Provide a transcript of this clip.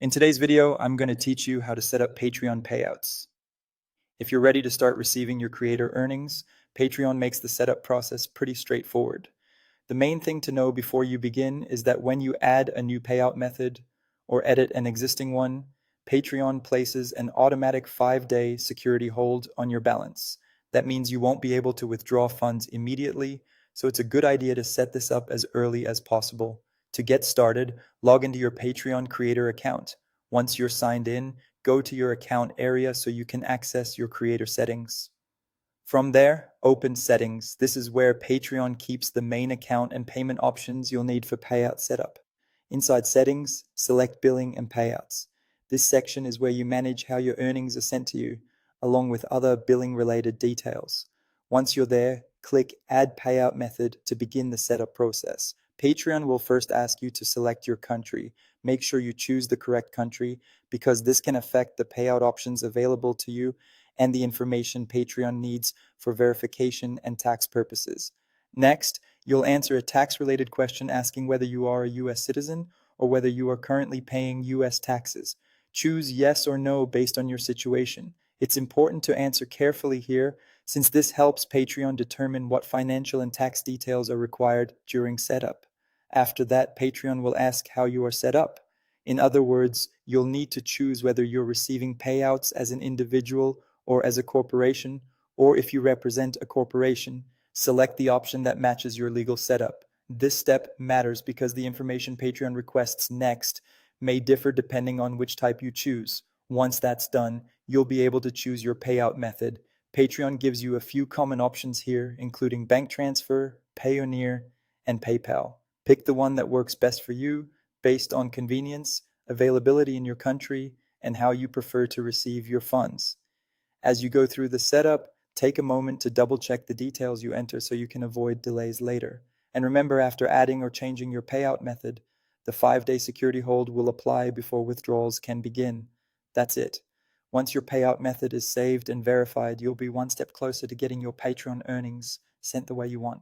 In today's video, I'm going to teach you how to set up Patreon payouts. If you're ready to start receiving your creator earnings, Patreon makes the setup process pretty straightforward. The main thing to know before you begin is that when you add a new payout method or edit an existing one, Patreon places an automatic 5-day security hold on your balance. That means you won't be able to withdraw funds immediately, so it's a good idea to set this up as early as possible. To get started, log into your Patreon creator account. Once you're signed in, go to your account area so you can access your creator settings. From there, open Settings. This is where Patreon keeps the main account and payment options you'll need for payout setup. Inside Settings, select Billing and Payouts. This section is where you manage how your earnings are sent to you, along with other billing-related details. Once you're there, click Add Payout Method to begin the setup process. Patreon will first ask you to select your country. Make sure you choose the correct country because this can affect the payout options available to you and the information Patreon needs for verification and tax purposes. Next, you'll answer a tax-related question asking whether you are a U.S. citizen or whether you are currently paying U.S. taxes. Choose yes or no based on your situation. It's important to answer carefully here since this helps Patreon determine what financial and tax details are required during setup. After that, Patreon will ask how you are set up. In other words, you'll need to choose whether you're receiving payouts as an individual or as a corporation, or if you represent a corporation, select the option that matches your legal setup. This step matters because the information Patreon requests next may differ depending on which type you choose. Once that's done, you'll be able to choose your payout method. Patreon gives you a few common options here, including bank transfer, Payoneer, and PayPal. Pick the one that works best for you based on convenience, availability in your country, and how you prefer to receive your funds. As you go through the setup, take a moment to double check the details you enter so you can avoid delays later. And remember, after adding or changing your payout method, the 5-day security hold will apply before withdrawals can begin. That's it. Once your payout method is saved and verified, you'll be one step closer to getting your Patreon earnings sent the way you want.